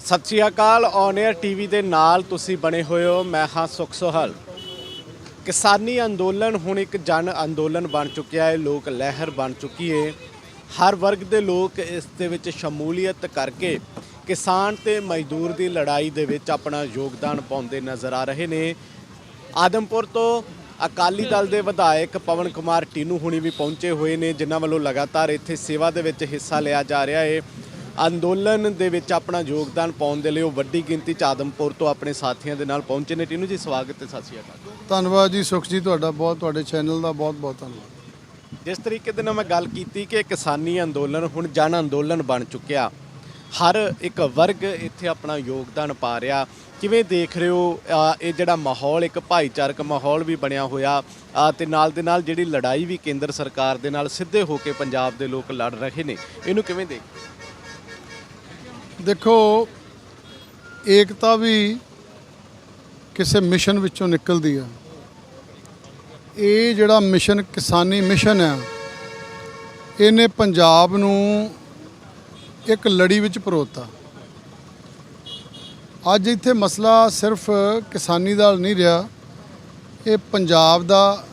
ਸਤਿ ਸ਼੍ਰੀ ਅਕਾਲ। On air TV ਦੇ ਨਾਲ ਤੁਸੀਂ ਬਣੇ ਹੋਏ ਹੋ। ਮੈਂ ਹਾਂ ਸੁਖ ਸੋਹਲ। ਕਿਸਾਨੀ ਅੰਦੋਲਨ ਹੁਣ ਇੱਕ ਜਨ ਅੰਦੋਲਨ ਬਣ ਚੁੱਕਿਆ ਹੈ, ਲੋਕ ਲਹਿਰ ਬਣ ਚੁੱਕੀ ਹੈ। ਹਰ ਵਰਗ ਦੇ ਲੋਕ ਇਸ ਦੇ ਵਿੱਚ ਸ਼ਮੂਲੀਅਤ ਕਰਕੇ ਕਿਸਾਨ ਤੇ ਮਜ਼ਦੂਰ ਦੀ ਲੜਾਈ ਦੇ ਵਿੱਚ ਆਪਣਾ ਯੋਗਦਾਨ ਪਾਉਂਦੇ ਨਜ਼ਰ ਆ ਰਹੇ ਨੇ। ਆਦਮਪੁਰ ਤੋਂ ਅਕਾਲੀ ਦਲ ਦੇ ਵਿਧਾਇਕ ਪਵਨ ਕੁਮਾਰ ਟੀਨੂ ਹੁਣੀ ਵੀ ਪਹੁੰਚੇ ਹੋਏ ਨੇ, ਜਿਨ੍ਹਾਂ ਵੱਲੋਂ ਲਗਾਤਾਰ ਇੱਥੇ ਸੇਵਾ ਦੇ ਵਿੱਚ ਹਿੱਸਾ ਲਿਆ ਜਾ ਰਿਹਾ ਹੈ। ਅੰਦੋਲਨ ਦੇ ਵਿੱਚ ਆਪਣਾ ਯੋਗਦਾਨ ਪਾਉਣ ਦੇ ਲਈ ਉਹ ਵੱਡੀ ਗਿਣਤੀ 'ਚ ਆਦਮਪੁਰ ਤੋਂ ਆਪਣੇ ਸਾਥੀਆਂ ਦੇ ਨਾਲ ਪਹੁੰਚੇ ਨੇ। ਟੀਨੂ ਜੀ, ਸਵਾਗਤ ਤੇ ਸਤਿ ਸ਼੍ਰੀ ਅਕਾਲ। ਧੰਨਵਾਦ ਜੀ ਸੁਖ ਜੀ, ਤੁਹਾਡਾ ਬਹੁਤ, ਤੁਹਾਡੇ ਚੈਨਲ ਦਾ ਬਹੁਤ ਬਹੁਤ ਧੰਨਵਾਦ। ਜਿਸ ਤਰੀਕੇ ਦੇ ਨਾਲ ਮੈਂ ਗੱਲ ਕੀਤੀ ਕਿ ਕਿਸਾਨੀ ਅੰਦੋਲਨ ਹੁਣ ਜਨ ਅੰਦੋਲਨ ਬਣ ਚੁੱਕਿਆ, ਹਰ ਇੱਕ ਵਰਗ ਇੱਥੇ ਆਪਣਾ ਯੋਗਦਾਨ ਪਾ ਰਿਹਾ, ਕਿਵੇਂ ਦੇਖ ਰਹੇ ਹੋ ਇਹ ਜਿਹੜਾ ਮਾਹੌਲ, ਇੱਕ ਭਾਈਚਾਰਕ ਮਾਹੌਲ ਵੀ ਬਣਿਆ ਹੋਇਆ ਤੇ ਨਾਲ ਦੇ ਨਾਲ ਜਿਹੜੀ ਲੜਾਈ ਵੀ ਕੇਂਦਰ ਸਰਕਾਰ ਦੇ ਨਾਲ ਸਿੱਧੇ ਹੋ ਕੇ ਪੰਜਾਬ ਦੇ ਲੋਕ ਲੜ ਰਹੇ ਨੇ, ਇਹਨੂੰ ਕਿਵੇਂ ਦੇਖ? ਦੇਖੋ, ਏਕਤਾ ਵੀ ਕਿਸੇ ਮਿਸ਼ਨ ਵਿੱਚੋਂ ਨਿਕਲਦੀ ਆ। ਇਹ ਜਿਹੜਾ ਮਿਸ਼ਨ, ਕਿਸਾਨੀ ਮਿਸ਼ਨ ਆ, ਇਹਨੇ ਪੰਜਾਬ ਨੂੰ ਇੱਕ ਲੜੀ ਵਿੱਚ ਪਰੋਤਾ। ਅੱਜ ਇੱਥੇ ਮਸਲਾ ਸਿਰਫ ਕਿਸਾਨੀ ਦਾ ਨਹੀਂ ਰਿਹਾ, ਇਹ ਪੰਜਾਬ ਦਾ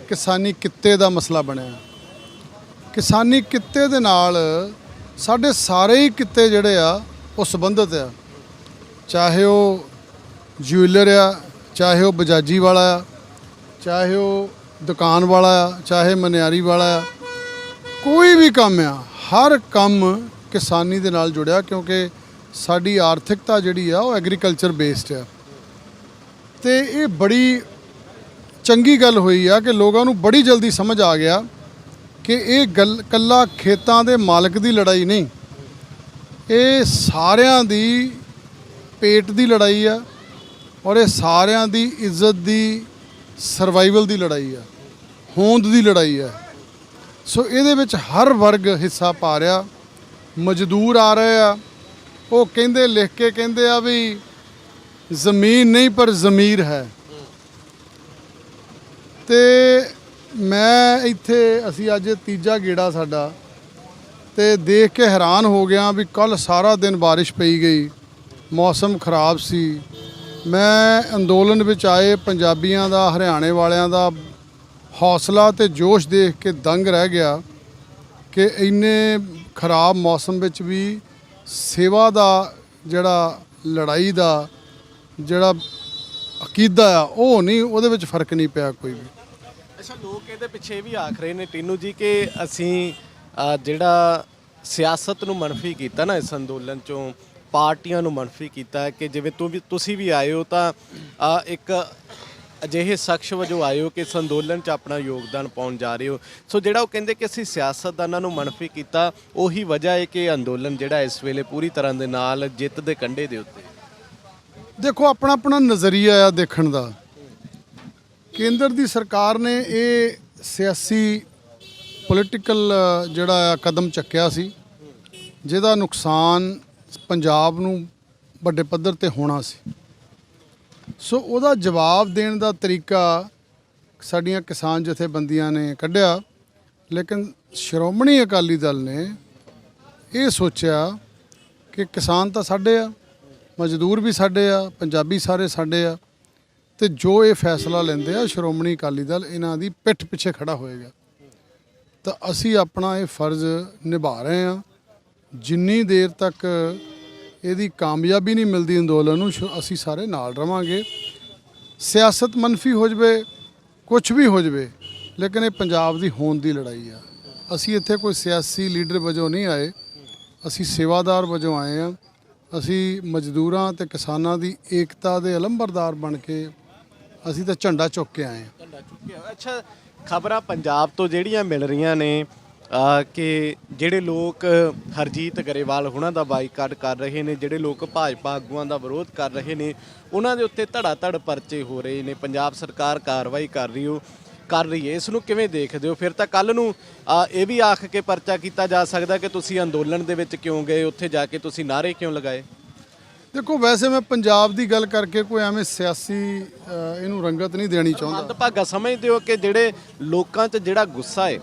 ਕਿਸਾਨੀ ਕਿੱਤੇ ਦਾ ਮਸਲਾ ਬਣਿਆ। ਕਿਸਾਨੀ ਕਿੱਤੇ ਦੇ ਨਾਲ ਸਾਡੇ ਸਾਰੇ ਹੀ ਕਿੱਤੇ ਜਿਹੜੇ ਆ ਉਹ ਸੰਬੰਧਿਤ ਆ, ਚਾਹੇ ਉਹ ਜਿਊਲਰ ਆ, ਚਾਹੇ ਉਹ ਬਜਾਜੀ ਵਾਲਾ ਆ, ਚਾਹੇ ਉਹ ਦੁਕਾਨ ਵਾਲਾ ਆ, ਚਾਹੇ ਮਨਿਆਰੀ ਵਾਲਾ ਆ, ਕੋਈ ਵੀ ਕੰਮ ਆ, ਹਰ ਕੰਮ ਕਿਸਾਨੀ ਦੇ ਨਾਲ ਜੁੜਿਆ, ਕਿਉਂਕਿ ਸਾਡੀ ਆਰਥਿਕਤਾ ਜਿਹੜੀ ਆ ਉਹ ਐਗਰੀਕਲਚਰ ਬੇਸਡ ਆ। ਤੇ ਇਹ ਬੜੀ ਚੰਗੀ ਗੱਲ ਹੋਈ ਆ ਕਿ ਲੋਕਾਂ ਨੂੰ ਬੜੀ ਜਲਦੀ ਸਮਝ ਆ ਗਿਆ ਕਿ ਇਹ ਗੱਲ ਕੱਲਾ ਖੇਤਾਂ ਦੇ ਮਾਲਕ ਦੀ ਲੜਾਈ ਨਹੀਂ, ਇਹ ਸਾਰਿਆਂ ਦੀ ਪੇਟ ਦੀ ਲੜਾਈ ਆ ਔਰ ਇਹ ਸਾਰਿਆਂ ਦੀ ਇੱਜ਼ਤ ਦੀ, ਸਰਵਾਈਵਲ ਦੀ ਲੜਾਈ ਆ, ਹੋਂਦ ਦੀ ਲੜਾਈ ਆ। ਸੋ ਇਹਦੇ ਵਿੱਚ ਹਰ ਵਰਗ ਹਿੱਸਾ ਪਾ ਰਿਹਾ। ਮਜ਼ਦੂਰ ਆ ਰਹੇ ਆ, ਉਹ ਕਹਿੰਦੇ, ਲਿਖ ਕੇ ਕਹਿੰਦੇ ਆ ਵੀ ਜ਼ਮੀਨ ਨਹੀਂ ਪਰ ਜ਼ਮੀਰ ਹੈ। ਤੇ ਮੈਂ ਇੱਥੇ, ਅਸੀਂ ਅੱਜ ਤੀਜਾ ਗੇੜਾ ਸਾਡਾ, ਤੇ ਦੇਖ ਕੇ ਹੈਰਾਨ ਹੋ ਗਿਆ ਵੀ ਕੱਲ੍ਹ ਸਾਰਾ ਦਿਨ ਬਾਰਿਸ਼ ਪਈ ਗਈ, ਮੌਸਮ ਖਰਾਬ ਸੀ। ਮੈਂ ਅੰਦੋਲਨ ਵਿੱਚ ਆਏ ਪੰਜਾਬੀਆਂ ਦਾ, ਹਰਿਆਣੇ ਵਾਲਿਆਂ ਦਾ ਹੌਸਲਾ ਤੇ ਜੋਸ਼ ਦੇਖ ਕੇ ਦੰਗ ਰਹਿ ਗਿਆ ਕਿ ਇੰਨੇ ਖਰਾਬ ਮੌਸਮ ਵਿੱਚ ਵੀ ਸੇਵਾ ਦਾ ਜਿਹੜਾ, ਲੜਾਈ ਦਾ ਜਿਹੜਾ ਅਕੀਦਾ ਆ, ਉਹ ਨਹੀਂ, ਉਹਦੇ ਵਿੱਚ ਫਰਕ ਨਹੀਂ ਪਿਆ ਕੋਈ ਵੀ। ਅੱਛਾ, ਲੋਕ ਇਹਦੇ ਪਿੱਛੇ ਵੀ ਆਖ ਰਹੇ ਨੇ ਟੀਨੂ ਜੀ ਕਿ ਅਸੀਂ ਜਿਹੜਾ ਸਿਆਸਤ ਨੂੰ ਮਨਫੀ ਕੀਤਾ ਨਾ, ਇਸ ਅੰਦੋਲਨ 'ਚੋਂ ਪਾਰਟੀਆਂ ਨੂੰ ਮਨਫੀ ਕੀਤਾ, ਕਿ ਜਿਵੇਂ ਤੁਸੀਂ ਵੀ ਆਏ ਹੋ ਤਾਂ ਇੱਕ ਅਜਿਹੇ ਸ਼ਖਸ ਵਜੋਂ ਆਏ ਹੋ ਕਿ ਇਸ ਅੰਦੋਲਨ 'ਚ ਆਪਣਾ ਯੋਗਦਾਨ ਪਾਉਣ ਜਾ ਰਹੇ ਹੋ। ਸੋ ਜਿਹੜਾ ਉਹ ਕਹਿੰਦੇ ਕਿ ਅਸੀਂ ਸਿਆਸਤਦਾਨਾਂ ਨੂੰ ਮਨਫੀ ਕੀਤਾ, ਉਹੀ ਵਜ੍ਹਾ ਹੈ ਕਿ ਅੰਦੋਲਨ ਜਿਹੜਾ ਇਸ ਵੇਲੇ ਪੂਰੀ ਤਰ੍ਹਾਂ ਦੇ ਨਾਲ ਜਿੱਤ ਦੇ ਕੰਢੇ ਦੇ ਉੱਤੇ। ਦੇਖੋ, ਆਪਣਾ ਆਪਣਾ ਨਜ਼ਰੀਆ ਆ ਦੇਖਣ ਦਾ। ਕੇਂਦਰ ਦੀ ਸਰਕਾਰ ਨੇ ਇਹ ਸਿਆਸੀ ਪੋਲੀਟੀਕਲ ਜਿਹੜਾ ਆ ਕਦਮ ਚੱਕਿਆ ਸੀ, ਜਿਹਦਾ ਨੁਕਸਾਨ ਪੰਜਾਬ ਨੂੰ ਵੱਡੇ ਪੱਧਰ ਤੇ ਹੋਣਾ ਸੀ। ਸੋ ਉਹਦਾ ਜਵਾਬ ਦੇਣ ਦਾ ਤਰੀਕਾ ਸਾਡੀਆਂ ਕਿਸਾਨ ਜਥੇਬੰਦੀਆਂ ਨੇ ਕੱਢਿਆ, ਲੇਕਿਨ ਸ਼੍ਰੋਮਣੀ ਅਕਾਲੀ ਦਲ ਨੇ ਇਹ ਸੋਚਿਆ ਕਿ ਕਿਸਾਨ ਤਾਂ ਸਾਡੇ ਆ, ਮਜ਼ਦੂਰ ਵੀ ਸਾਡੇ ਆ, ਪੰਜਾਬੀ ਸਾਰੇ ਸਾਡੇ ਆ, ਤੇ ਜੋ ਇਹ ਫੈਸਲਾ ਲੈਂਦੇ ਆ ਸ਼੍ਰੋਮਣੀ ਅਕਾਲੀ ਦਲ ਇਹਨਾਂ ਦੀ ਪਿੱਠ ਪਿੱਛੇ ਖੜਾ ਹੋਏਗਾ। ਤਾਂ ਅਸੀਂ ਆਪਣਾ ਇਹ ਫਰਜ਼ ਨਿਭਾ ਰਹੇ ਹਾਂ। ਜਿੰਨੀ ਦੇਰ ਤੱਕ ਇਹਦੀ ਕਾਮਯਾਬੀ ਨਹੀਂ ਮਿਲਦੀ ਅੰਦੋਲਨ ਨੂੰ, ਅਸੀਂ ਸਾਰੇ ਨਾਲ ਰਵਾਂਗੇ। ਸਿਆਸਤ ਮਨਫੀ ਹੋ ਜਾਵੇ, ਕੁਛ ਵੀ ਹੋ ਜਾਵੇ, ਲੇਕਿਨ ਇਹ ਪੰਜਾਬ ਦੀ ਹੋਂਦ ਦੀ ਲੜਾਈ ਆ। ਅਸੀਂ ਇੱਥੇ ਕੋਈ ਸਿਆਸੀ ਲੀਡਰ ਵਜੋਂ ਨਹੀਂ ਆਏ, ਅਸੀਂ ਸੇਵਾਦਾਰ ਵਜੋਂ ਆਏ ਹਾਂ। ਅਸੀਂ ਮਜ਼ਦੂਰਾਂ ਤੇ ਕਿਸਾਨਾਂ ਦੀ ਏਕਤਾ ਦੇ ਅਲੰਬਰਦਾਰ ਬਣ ਕੇ ਅਸੀਂ ਤਾਂ ਝੰਡਾ ਚੁੱਕ ਕੇ ਆਏ ਹਾਂ। ਝੰਡਾ ਚੁੱਕਿਆ। ਅੱਛਾ, ਖਬਰਾਂ ਪੰਜਾਬ ਤੋਂ ਜਿਹੜੀਆਂ ਮਿਲ ਰਹੀਆਂ ਨੇ ਕਿ ਜਿਹੜੇ ਲੋਕ ਹਰਜੀਤ ਗਰੇਵਾਲ ਹੁਣਾਂ ਦਾ ਬਾਈਕਾਟ ਕਰ ਰਹੇ ਨੇ, ਜਿਹੜੇ ਲੋਕ ਭਾਜਪਾ ਆਗੂਆਂ ਦਾ ਵਿਰੋਧ ਕਰ ਰਹੇ ਨੇ, ਉਹਨਾਂ ਦੇ ਉੱਤੇ ਧੜਾ ਧੜ ਪਰਚੇ ਹੋ ਰਹੇ ਨੇ, ਪੰਜਾਬ ਸਰਕਾਰ ਕਾਰਵਾਈ ਕਰ ਰਹੀ ਹੈ। ਇਸ ਨੂੰ ਕਿਵੇਂ ਦੇਖਦੇ ਹੋ? ਫਿਰ ਤਾਂ ਕੱਲ੍ਹ ਨੂੰ ਇਹ ਵੀ ਆਖ ਕੇ ਪਰਚਾ ਕੀਤਾ ਜਾ ਸਕਦਾ ਕਿ ਤੁਸੀਂ ਅੰਦੋਲਨ ਦੇ ਵਿੱਚ ਕਿਉਂ ਗਏ, ਉੱਥੇ ਜਾ ਕੇ ਤੁਸੀਂ ਨਾਅਰੇ ਕਿਉਂ ਲਗਾਏ? ਦੇਖੋ, ਵੈਸੇ ਮੈਂ ਪੰਜਾਬ ਦੀ ਗੱਲ ਕਰਕੇ ਕੋਈ ਐਵੇਂ ਸਿਆਸੀ ਇਹਨੂੰ ਰੰਗਤ ਨਹੀਂ ਦੇਣੀ ਚਾਹੁੰਦਾ। ਮੰਦਭਾਗਾ ਸਮਝਦੇ ਹੋ ਕਿ ਜਿਹੜੇ ਲੋਕਾਂ 'ਚ ਜਿਹੜਾ ਗੁੱਸਾ ਹੈ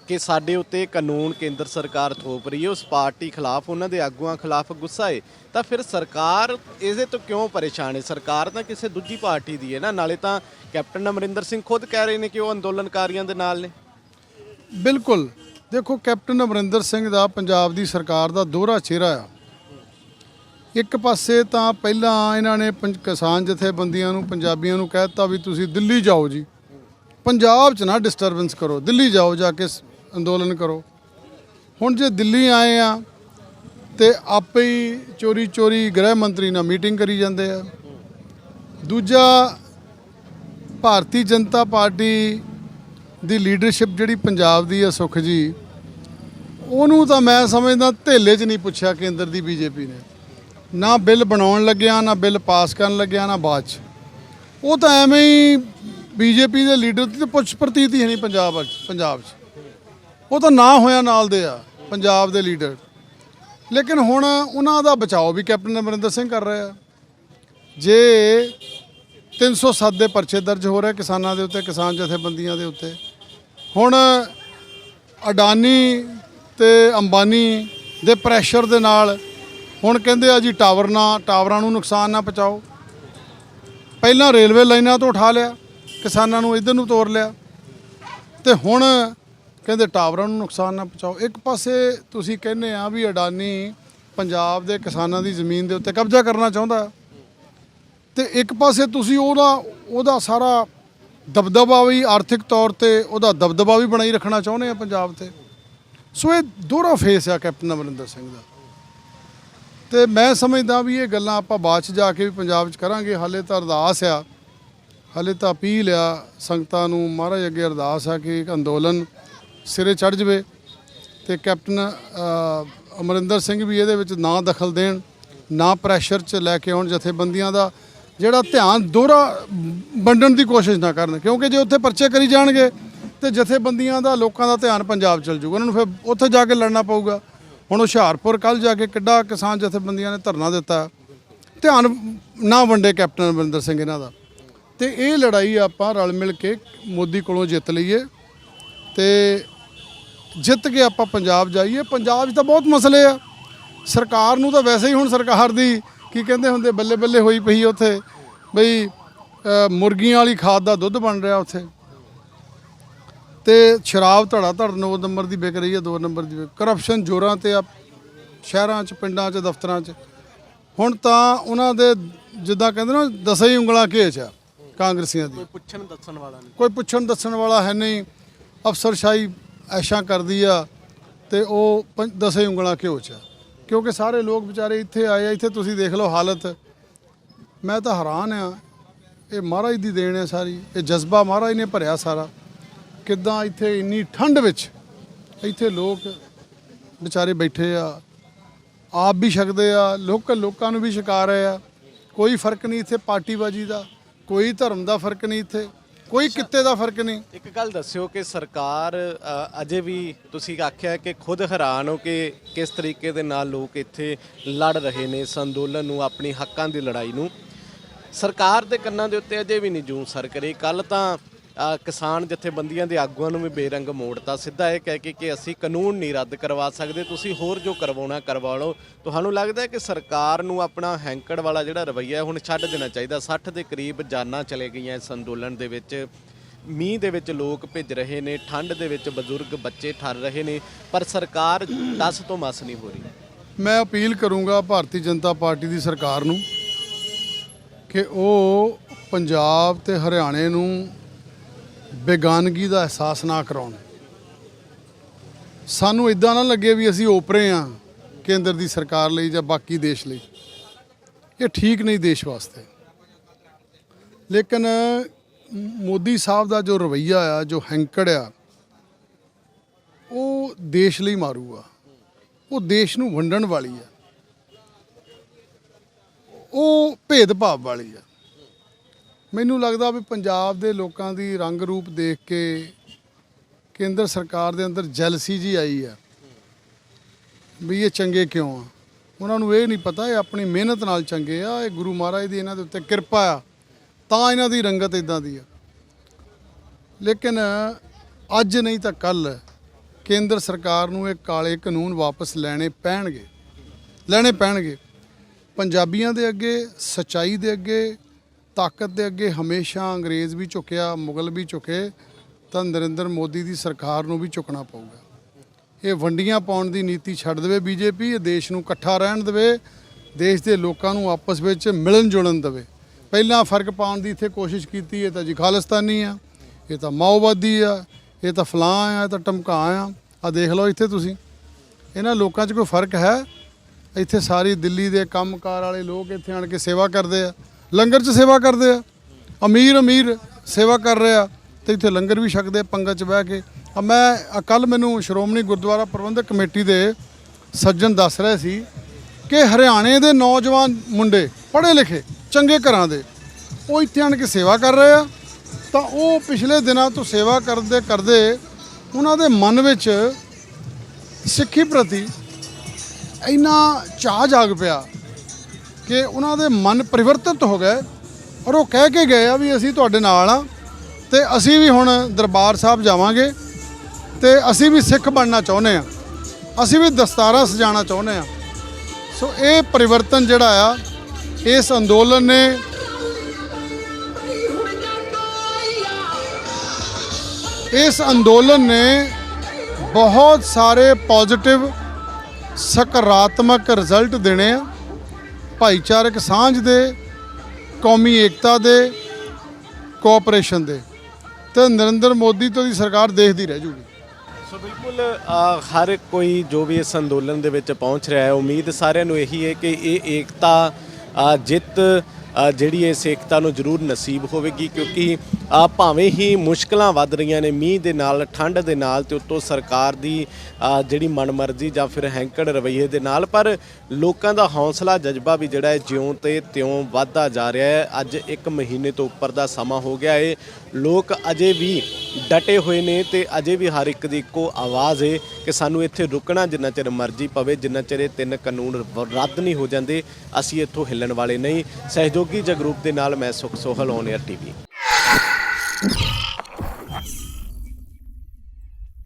ਕਿ ਸਾਡੇ ਉੱਤੇ ਕਾਨੂੰਨ ਕੇਂਦਰ ਸਰਕਾਰ ਥੋਪ ਰਹੀ ਹੈ, ਉਸ ਪਾਰਟੀ ਖਿਲਾਫ, ਉਹਨਾਂ ਦੇ ਆਗੂਆਂ ਖਿਲਾਫ ਗੁੱਸਾ ਹੈ, ਤਾਂ ਫਿਰ ਸਰਕਾਰ ਇਹਦੇ ਤੋਂ ਕਿਉਂ ਪਰੇਸ਼ਾਨ ਹੈ? ਸਰਕਾਰ ਤਾਂ ਕਿਸੇ ਦੂਜੀ ਪਾਰਟੀ ਦੀ ਹੈ ਨਾ। ਨਾਲੇ ਤਾਂ ਕੈਪਟਨ ਅਮਰਿੰਦਰ ਸਿੰਘ ਖੁਦ ਕਹਿ ਰਹੇ ਨੇ ਕਿ ਉਹ ਅੰਦੋਲਨਕਾਰੀਆਂ ਦੇ ਨਾਲ ਨੇ। ਬਿਲਕੁਲ, ਦੇਖੋ ਕੈਪਟਨ ਅਮਰਿੰਦਰ ਸਿੰਘ ਦਾ ਪੰਜਾਬ ਦੀ ਸਰਕਾਰ ਦਾ ਦੋਹਰਾ ਚਿਹਰਾ ਆ। ਇੱਕ ਪਾਸੇ ਤਾਂ ਪਹਿਲਾਂ ਇਹਨਾਂ ਨੇ ਕਿਸਾਨ ਜਥੇਬੰਦੀਆਂ ਨੂੰ, ਪੰਜਾਬੀਆਂ ਨੂੰ ਕਹਿ ਦਿੱਤਾ ਵੀ ਤੁਸੀਂ ਦਿੱਲੀ ਜਾਓ ਜੀ, ਪੰਜਾਬ 'ਚ ਨਾ ਡਿਸਟਰਬੈਂਸ ਕਰੋ, ਦਿੱਲੀ ਜਾਓ, ਜਾ ਕੇ ਅੰਦੋਲਨ ਕਰੋ। ਹੁਣ ਜੇ ਦਿੱਲੀ ਆਏ ਆ ਤੇ ਆਪੇ ਹੀ ਚੋਰੀ ਚੋਰੀ ਗ੍ਰਹਿ ਮੰਤਰੀ ਨਾਲ ਮੀਟਿੰਗ ਕਰੀ ਜਾਂਦੇ ਆ। ਦੂਜਾ, ਭਾਰਤੀ ਜਨਤਾ ਪਾਰਟੀ ਦੀ ਲੀਡਰਸ਼ਿਪ ਜਿਹੜੀ ਪੰਜਾਬ ਦੀ ਆ, ਸੁਖ ਜੀ, ਉਹਨੂੰ ਤਾਂ ਮੈਂ ਸਮਝਦਾ ਧੇਲੇ 'ਚ ਨਹੀਂ ਪੁੱਛਿਆ ਕੇਂਦਰ ਦੀ ਬੀਜੇਪੀ ਨੇ, ਨਾ ਬਿੱਲ ਬਣਾਉਣ ਲੱਗਿਆ, ਨਾ ਬਿੱਲ ਪਾਸ ਕਰਨ ਲੱਗਿਆ, ਨਾ ਬਾਅਦ 'ਚ। ਉਹ ਤਾਂ ਐਵੇਂ ਹੀ ਬੀਜੇਪੀ ਦੇ ਲੀਡਰ ਦੀ ਤਾਂ ਪੁੱਛ ਪ੍ਰਤੀਤ ਹੀ ਨਹੀਂ ਪੰਜਾਬ 'ਚ। ਉਹ ਤਾਂ ਨਾ ਹੋਇਆ ਨਾਲ ਦੇ ਆ ਪੰਜਾਬ ਦੇ ਲੀਡਰ। ਲੇਕਿਨ ਹੁਣ ਉਹਨਾਂ ਦਾ ਬਚਾਓ ਵੀ ਕੈਪਟਨ ਅਮਰਿੰਦਰ ਸਿੰਘ ਕਰ ਰਿਹਾ। ਜੇ 307 ਦੇ ਪਰਚੇ ਦਰਜ ਹੋ ਰਹੇ ਕਿਸਾਨਾਂ ਦੇ ਉੱਤੇ, ਕਿਸਾਨ ਜਥੇਬੰਦੀਆਂ ਦੇ ਉੱਤੇ, ਹੁਣ ਅਡਾਨੀ ਤੇ ਅੰਬਾਨੀ ਦੇ ਪ੍ਰੈਸ਼ਰ ਦੇ ਨਾਲ ਹੁਣ ਕਹਿੰਦੇ ਆ ਜੀ ਟਾਵਰਾਂ ਨੂੰ ਨੁਕਸਾਨ ਨਾ ਪਹੁੰਚਾਓ। ਪਹਿਲਾਂ ਰੇਲਵੇ ਲਾਈਨਾਂ ਤੋਂ ਉਠਾ ਲਿਆ, ਕਿਸਾਨਾਂ ਨੂੰ ਇੱਧਰ ਨੂੰ ਤੋਰ ਲਿਆ, ਤੇ ਹੁਣ ਕਹਿੰਦੇ ਟਾਵਰਾਂ ਨੂੰ ਨੁਕਸਾਨ ਨਾ ਪਹੁੰਚਾਓ। ਇੱਕ ਪਾਸੇ ਤੁਸੀਂ ਕਹਿੰਦੇ ਆ ਵੀ ਅਡਾਨੀ ਪੰਜਾਬ ਦੇ ਕਿਸਾਨਾਂ ਦੀ ਜ਼ਮੀਨ ਦੇ ਉੱਤੇ ਕਬਜ਼ਾ ਕਰਨਾ ਚਾਹੁੰਦਾ, ਤੇ ਇੱਕ ਪਾਸੇ ਤੁਸੀਂ ਉਹਦਾ ਸਾਰਾ ਦਬਦਬਾ ਵੀ, ਆਰਥਿਕ ਤੌਰ ਤੇ ਉਹਦਾ ਦਬਦਬਾ ਵੀ ਬਣਾਈ ਰੱਖਣਾ ਚਾਹੁੰਦੇ ਆ ਪੰਜਾਬ ਤੇ। ਸੋ ਇਹ ਦੋਹਰਾ ਫੇਸ ਆ ਕੈਪਟਨ ਅਮਰਿੰਦਰ ਸਿੰਘ ਦਾ। ਤੇ ਮੈਂ ਸਮਝਦਾ ਵੀ ਇਹ ਗੱਲਾਂ ਆਪਾਂ ਬਾਅਦ 'ਚ ਜਾ ਕੇ ਵੀ ਪੰਜਾਬ 'ਚ ਕਰਾਂਗੇ। ਹਾਲੇ ਤਾਂ ਅਰਦਾਸ ਆ, ਹਾਲੇ ਤਾਂ ਅਪੀਲ ਆ ਸੰਗਤਾਂ ਨੂੰ, ਮਹਾਰਾਜ ਅੱਗੇ ਅਰਦਾਸ ਆ ਕਿ ਇੱਕ ਅੰਦੋਲਨ ਸਿਰੇ ਚੜ੍ਹ ਜਾਵੇ ਤੇ ਕੈਪਟਨ ਅਮਰਿੰਦਰ ਸਿੰਘ ਵੀ ਇਹਦੇ ਵਿੱਚ ਨਾ ਦਖਲ ਦੇਣ, ਨਾ ਪ੍ਰੈਸ਼ਰ 'ਚ ਲੈ ਕੇ ਆਉਣ ਜਥੇਬੰਦੀਆਂ ਦਾ, ਜਿਹੜਾ ਧਿਆਨ ਦੋਹਰਾ ਵੰਡਣ ਦੀ ਕੋਸ਼ਿਸ਼ ਨਾ ਕਰਨ। ਕਿਉਂਕਿ ਜੇ ਉੱਥੇ ਪਰਚੇ ਕਰੀ ਜਾਣਗੇ ਤੇ ਜਥੇਬੰਦੀਆਂ ਦਾ, ਲੋਕਾਂ ਦਾ ਧਿਆਨ ਪੰਜਾਬ ਚਲ ਜਾਊਗਾ, ਉਹਨਾਂ ਨੂੰ ਫਿਰ ਉੱਥੇ ਜਾ ਕੇ ਲੜਨਾ ਪਊਗਾ। ਹੁਣ ਹੁਸ਼ਿਆਰਪੁਰ ਕੱਲ੍ਹ ਜਾ ਕੇ ਕਿੱਡਾ ਕਿਸਾਨ ਜਥੇਬੰਦੀਆਂ ਨੇ ਧਰਨਾ ਦਿੱਤਾ। ਧਿਆਨ ਨਾ ਵੰਡੇ ਕੈਪਟਨ ਅਮਰਿੰਦਰ ਸਿੰਘ ਇਹਨਾਂ ਦਾ, ਤੇ ਇਹ ਲੜਾਈ ਆਪਾਂ ਰਲ ਮਿਲ ਕੇ ਮੋਦੀ ਕੋਲੋਂ ਜਿੱਤ ਲਈਏ ਤੇ ਜਿੱਤ ਕੇ ਆਪਾਂ ਪੰਜਾਬ ਜਾਈਏ। ਪੰਜਾਬ 'ਚ ਤਾਂ ਬਹੁਤ ਮਸਲੇ ਆ, ਸਰਕਾਰ ਨੂੰ ਤਾਂ ਵੈਸੇ ਹੀ ਹੁਣ ਸਰਕਾਰ ਦੀ ਕੀ ਕਹਿੰਦੇ ਹੁੰਦੇ ਬੱਲੇ ਬੱਲੇ ਹੋਈ ਪਈ ਉੱਥੇ, ਬਈ ਮੁਰਗੀਆਂ ਵਾਲੀ ਖਾਦ ਦਾ ਦੁੱਧ ਬਣ ਰਿਹਾ ਉੱਥੇ, ਤੇ ਸ਼ਰਾਬ ਧੜਾ ਧੜ 9 ਨੰਬਰ ਦੀ ਵਿਕ ਰਹੀ ਹੈ, 2 ਨੰਬਰ ਦੀ। ਕਰਪਸ਼ਨ ਜ਼ੋਰਾਂ ਤੇ ਆ ਸ਼ਹਿਰਾਂ 'ਚ, ਪਿੰਡਾਂ 'ਚ, ਦਫ਼ਤਰਾਂ 'ਚ। ਹੁਣ ਤਾਂ ਉਹਨਾਂ ਦੇ ਜਿੱਦਾਂ ਕਹਿੰਦੇ ਨਾ 10 ਹੀ ਉਂਗਲਾਂ ਘੇਚ ਆ ਕਾਂਗਰਸੀਆਂ ਦੀ। ਕੋਈ ਪੁੱਛਣ ਦੱਸਣ ਵਾਲਾ ਨਹੀਂ, ਕੋਈ ਪੁੱਛਣ ਦੱਸਣ ਵਾਲਾ ਹੈ ਨਹੀਂ। ਅਫਸਰਸ਼ਾਹੀ ਐਸ਼ਾਂ ਕਰਦੀ ਆ ਤੇ ਉਹ 10 ਹੀ ਉਂਗਲਾਂ ਘਿਓ 'ਚ ਆ। ਕਿਉਂਕਿ ਸਾਰੇ ਲੋਕ ਵਿਚਾਰੇ ਇੱਥੇ ਆਏ ਆ। ਇੱਥੇ ਤੁਸੀਂ ਦੇਖ ਲਓ ਹਾਲਤ, ਮੈਂ ਤਾਂ ਹੈਰਾਨ ਆ। ਇਹ ਮਹਾਰਾਜ ਦੀ ਦੇਣ ਹੈ ਸਾਰੀ, ਇਹ ਜਜ਼ਬਾ ਮਹਾਰਾਜ ਨੇ ਭਰਿਆ ਸਾਰਾ। ਕਿੱਦਾਂ ਇੱਥੇ ਇੰਨੀ ਠੰਡ ਵਿੱਚ ਇੱਥੇ ਲੋਕ ਵਿਚਾਰੇ ਬੈਠੇ ਆ, ਆਪ ਵੀ ਛਕਦੇ ਆ, ਲੋਕਾਂ ਨੂੰ ਵੀ ਛਕਾ ਰਹੇ ਆ। ਕੋਈ ਫਰਕ ਨਹੀਂ ਇੱਥੇ ਪਾਰਟੀਬਾਜੀ ਦਾ, ਕੋਈ ਧਰਮ ਦਾ ਫਰਕ ਨਹੀਂ, ਇੱਥੇ ਕੋਈ ਕਿੱਤੇ ਦਾ ਫਰਕ ਨਹੀਂ। ਇੱਕ ਗੱਲ ਦੱਸਿਓ ਕਿ ਸਰਕਾਰ ਅਜੇ ਵੀ, ਤੁਸੀਂ ਆਖਿਆ ਕਿ ਖੁਦ ਹੈਰਾਨ ਹੋ ਕਿ ਕਿਸ ਤਰੀਕੇ ਦੇ ਨਾਲ ਲੋਕ ਇੱਥੇ ਲੜ ਰਹੇ ਨੇ ਇਸ ਅੰਦੋਲਨ ਨੂੰ, ਆਪਣੀ ਹੱਕਾਂ ਦੀ ਲੜਾਈ ਨੂੰ। ਸਰਕਾਰ ਦੇ ਕੰਨਾਂ ਦੇ ਉੱਤੇ ਅਜੇ ਵੀ ਨਹੀਂ ਜੂੰ ਸਰਕ ਰਹੀ। ਕੱਲ੍ਹ ਤਾਂ ਕਿਸਾਨ ਜਥੇਬੰਦੀਆਂ ਦੇ ਆਗੂਆਂ ਨੂੰ ਵੀ ਬੇਰੰਗ ਮੋੜਤਾ, ਸਿੱਧਾ ਇਹ ਕਹਿ ਕੇ ਕਿ ਅਸੀਂ ਕਾਨੂੰਨ ਨਹੀਂ ਰੱਦ ਕਰਵਾ ਸਕਦੇ, ਤੁਸੀਂ ਹੋਰ ਜੋ ਕਰਵਾਉਣਾ ਕਰਵਾ ਲਓ। ਤੁਹਾਨੂੰ ਲੱਗਦਾ ਹੈ ਕਿ ਸਰਕਾਰ ਨੂੰ ਆਪਣਾ ਹੈਂਕੜ ਵਾਲਾ ਜਿਹੜਾ ਰਵੱਈਆ ਹੁਣ ਛੱਡ ਦੇਣਾ ਚਾਹੀਦਾ? 60 ਦੇ ਕਰੀਬ ਜਾਨਾਂ ਚਲੇ ਗਈਆਂ ਇਸ ਅੰਦੋਲਨ ਦੇ ਵਿੱਚ, ਮੀਂਹ ਦੇ ਵਿੱਚ ਲੋਕ ਭਿੱਜ ਰਹੇ ਨੇ, ਠੰਡ ਦੇ ਵਿੱਚ ਬਜ਼ੁਰਗ ਬੱਚੇ ਠਰ ਰਹੇ ਨੇ, ਪਰ ਸਰਕਾਰ 10 ਤੋਂ ਮਸ ਨਹੀਂ ਹੋ ਰਹੀ। ਮੈਂ ਅਪੀਲ ਕਰੂੰਗਾ ਭਾਰਤੀ ਜਨਤਾ ਪਾਰਟੀ ਦੀ ਸਰਕਾਰ ਨੂੰ ਕਿ ਉਹ ਪੰਜਾਬ ਤੇ ਹਰਿਆਣੇ ਨੂੰ ਬੇਗਾਨਗੀ ਦਾ ਅਹਿਸਾਸ ਨਾ ਕਰਾਉਣ। ਸਾਨੂੰ ਇਦਾਂ ਨਾ ਲੱਗੇ ਵੀ ਅਸੀਂ ਓਪਰੇ ਆ ਕੇਂਦਰ ਦੀ ਸਰਕਾਰ ਲਈ ਜਾਂ ਬਾਕੀ ਦੇਸ਼ ਲਈ। ਇਹ ਠੀਕ ਨਹੀਂ ਦੇਸ਼ ਵਾਸਤੇ। ਲੇਕਿਨ ਮੋਦੀ ਸਾਹਿਬ ਦਾ ਜੋ ਰਵੱਈਆ ਆ, ਜੋ ਹੈਂਕੜ ਆ, ਉਹ ਦੇਸ਼ ਲਈ ਮਾਰੂ ਆ, ਉਹ ਦੇਸ਼ ਨੂੰ ਵੰਡਣ ਵਾਲੀ ਆ, ਉਹ ਭੇਦਭਾਵ ਵਾਲੀ ਆ। ਮੈਨੂੰ ਲੱਗਦਾ ਵੀ ਪੰਜਾਬ ਦੇ ਲੋਕਾਂ ਦੀ ਰੰਗ ਰੂਪ ਦੇਖ ਕੇ ਕੇਂਦਰ ਸਰਕਾਰ ਦੇ ਅੰਦਰ ਜੈਲਸੀ ਜੀ ਆਈ ਆ ਵੀ ਇਹ ਚੰਗੇ ਕਿਉਂ ਆ। ਉਹਨਾਂ ਨੂੰ ਇਹ ਨਹੀਂ ਪਤਾ ਇਹ ਆਪਣੀ ਮਿਹਨਤ ਨਾਲ ਚੰਗੇ ਆ, ਇਹ ਗੁਰੂ ਮਹਾਰਾਜ ਦੀ ਇਹਨਾਂ ਦੇ ਉੱਤੇ ਕਿਰਪਾ ਆ, ਤਾਂ ਇਹਨਾਂ ਦੀ ਰੰਗਤ ਇਦਾਂ ਦੀ ਆ। ਲੇਕਿਨ ਅੱਜ ਨਹੀਂ ਤਾਂ ਕੱਲ ਕੇਂਦਰ ਸਰਕਾਰ ਨੂੰ ਇਹ ਕਾਲੇ ਕਾਨੂੰਨ ਵਾਪਸ ਲੈਣੇ ਪੈਣਗੇ। ਪੰਜਾਬੀਆਂ ਦੇ ਅੱਗੇ, ਸੱਚਾਈ ਦੇ ਅੱਗੇ, ਤਾਕਤ ਦੇ ਅੱਗੇ ਹਮੇਸ਼ਾ ਅੰਗਰੇਜ਼ ਵੀ ਝੁਕਿਆ, ਮੁਗਲ ਵੀ ਝੁਕੇ, ਤਾਂ ਨਰਿੰਦਰ ਮੋਦੀ ਦੀ ਸਰਕਾਰ ਨੂੰ ਵੀ ਝੁਕਣਾ ਪਊਗਾ। ਇਹ ਵੰਡੀਆਂ ਪਾਉਣ ਦੀ ਨੀਤੀ ਛੱਡ ਦੇਵੇ ਬੀਜੇਪੀ, ਇਹ ਦੇਸ਼ ਨੂੰ ਇਕੱਠਾ ਰਹਿਣ ਦੇਵੇ, ਦੇਸ਼ ਦੇ ਲੋਕਾਂ ਨੂੰ ਆਪਸ ਵਿੱਚ ਮਿਲਣ ਜੁਲਣ ਦੇਵੇ। ਪਹਿਲਾਂ ਫਰਕ ਪਾਉਣ ਦੀ ਇੱਥੇ ਕੋਸ਼ਿਸ਼ ਕੀਤੀ, ਇਹ ਤਾਂ ਜੀ ਖਾਲਿਸਤਾਨੀ ਆ, ਇਹ ਤਾਂ ਮਾਓਵਾਦੀ ਆ, ਇਹ ਤਾਂ ਫਲਾਂ ਆ, ਇਹ ਤਾਂ ਟਮਕਾ ਆ ਦੇਖ ਲਓ ਇੱਥੇ ਤੁਸੀਂ। ਇਹਨਾਂ ਲੋਕਾਂ 'ਚ ਕੋਈ ਫਰਕ ਹੈ? ਇੱਥੇ ਸਾਰੀ ਦਿੱਲੀ ਦੇ ਕੰਮਕਾਰ ਵਾਲੇ ਲੋਕ ਇੱਥੇ ਆਣ ਕੇ ਸੇਵਾ ਕਰਦੇ ਆ, ਲੰਗਰ 'ਚ ਸੇਵਾ ਕਰਦੇ ਆ, ਅਮੀਰ ਸੇਵਾ ਕਰ ਰਿਹਾ ਤੇ ਇੱਥੇ ਲੰਗਰ ਵੀ ਛਕਦੇ ਪੰਗਤ 'ਚ ਬਹਿ ਕੇ। ਮੈਂ ਕੱਲ ਮੈਨੂੰ ਸ਼੍ਰੋਮਣੀ ਗੁਰਦੁਆਰਾ ਪ੍ਰਬੰਧਕ ਕਮੇਟੀ ਦੇ ਸੱਜਣ ਦੱਸ ਰਹੇ ਸੀ ਕਿ ਹਰਿਆਣੇ ਦੇ ਨੌਜਵਾਨ ਮੁੰਡੇ ਪੜ੍ਹੇ ਲਿਖੇ ਚੰਗੇ ਘਰਾਂ ਦੇ ਉਹ ਇੱਥੇ ਆਣ ਕੇ ਸੇਵਾ ਕਰ ਰਹੇ ਆ, ਤਾਂ ਉਹ ਪਿਛਲੇ ਦਿਨਾਂ ਤੋਂ ਸੇਵਾ ਕਰਦੇ ਉਹਨਾਂ ਦੇ ਮਨ ਵਿੱਚ ਸਿੱਖੀ ਪ੍ਰਤੀ ਇੰਨਾ ਚਾਅ ਜਾਗ ਪਿਆ ਕਿ ਉਹਨਾਂ ਦੇ ਮਨ ਪਰਿਵਰਤਿਤ ਹੋ ਗਏ ਔਰ ਉਹ ਕਹਿ ਕੇ ਗਏ ਆ ਵੀ ਅਸੀਂ ਤੁਹਾਡੇ ਨਾਲ ਆ ਤੇ ਅਸੀਂ ਵੀ ਹੁਣ ਦਰਬਾਰ ਸਾਹਿਬ ਜਾਵਾਂਗੇ ਤੇ ਅਸੀਂ ਵੀ ਸਿੱਖ ਬਣਨਾ ਚਾਹੁੰਦੇ ਆ, ਅਸੀਂ ਵੀ ਦਸਤਾਰਾਂ ਸਜਾਉਣਾ ਚਾਹੁੰਦੇ ਆ। ਸੋ ਇਹ ਪਰਿਵਰਤਨ ਜਿਹੜਾ ਆ ਇਸ ਅੰਦੋਲਨ ਨੇ ਬਹੁਤ ਸਾਰੇ ਪੋਜ਼ਿਟਿਵ ਸਕਾਰਾਤਮਕ ਰਿਜ਼ਲਟ ਦੇਣੇ ਆ, ਭਾਈਚਾਰਕ ਸਾਂਝ ਦੇ, ਕੌਮੀ ਏਕਤਾ ਦੇ, ਕੋਆਪਰੇਸ਼ਨ ਦੇ, ਤੇ ਨਰਿੰਦਰ ਮੋਦੀ ਤੋਂ ਦੀ ਸਰਕਾਰ ਦੇਖਦੀ ਰਹਿ ਜੂਗੀ। ਸੋ ਬਿਲਕੁਲ ਹਰ ਕੋਈ ਜੋ ਵੀ ਇਸ ਅੰਦੋਲਨ ਦੇ ਵਿੱਚ ਪਹੁੰਚ ਰਿਹਾ ਹੈ, ਉਮੀਦ ਸਾਰਿਆਂ ਨੂੰ ਇਹੀ ਹੈ ਕਿ ਇਹ ਏਕਤਾ ਜਿੱਤ ਜਿਹੜੀ ਇਸ ਏਕਤਾ ਨੂੰ ਜ਼ਰੂਰ ਨਸੀਬ ਹੋਵੇਗੀ, ਕਿਉਂਕਿ ਭਾਵੇਂ ਹੀ ਮੁਸ਼ਕਲਾਂ ਵੱਧ ਰਹੀਆਂ ਨੇ ਮੀਂਹ ਦੇ ਨਾਲ, ਠੰਡ ਦੇ ਨਾਲ, ਤੇ ਉੱਤੋਂ ਸਰਕਾਰ ਦੀ ਜਿਹੜੀ ਮਨਮਰਜ਼ੀ ਜਾਂ ਫਿਰ ਹੈਂਕੜ ਰਵੱਈਏ ਦੇ ਨਾਲ, ਪਰ ਲੋਕਾਂ ਦਾ ਹੌਸਲਾ ਜਜ਼ਬਾ ਵੀ ਜਿਹੜਾ ਹੈ ਜਿਉਂ ਤੇ ਤਿਉਂ ਵੱਧਦਾ ਜਾ ਰਿਹਾ ਹੈ। ਅੱਜ 1 ਮਹੀਨੇ ਤੋਂ ਉੱਪਰ ਦਾ ਸਮਾਂ ਹੋ ਗਿਆ ਹੈ, ਲੋਕ ਅਜੇ ਵੀ ਡਟੇ ਹੋਏ ਨੇ ਤੇ ਅਜੇ ਵੀ ਹਰ ਇੱਕ ਦੀ ਇੱਕੋ ਆਵਾਜ਼ ਹੈ ਕਿ ਸਾਨੂੰ ਇੱਥੇ ਰੁਕਣਾ ਜਿੰਨਾ ਚਿਰ ਮਰਜ਼ੀ ਪਵੇ, ਜਿੰਨਾ ਚਿਰ ਇਹ 3 ਕਾਨੂੰਨ ਰੱਦ ਨਹੀਂ ਹੋ ਜਾਂਦੇ ਅਸੀਂ ਇੱਥੋਂ ਹਿੱਲਣ ਵਾਲੇ ਨਹੀਂ। ਸਹਿਯੋਗੀ ਜਗਰੂਪ ਦੇ ਨਾਲ ਮੈਂ ਸੁਖ ਸੋਹਲ, ਔਨ ਏਅਰ TV।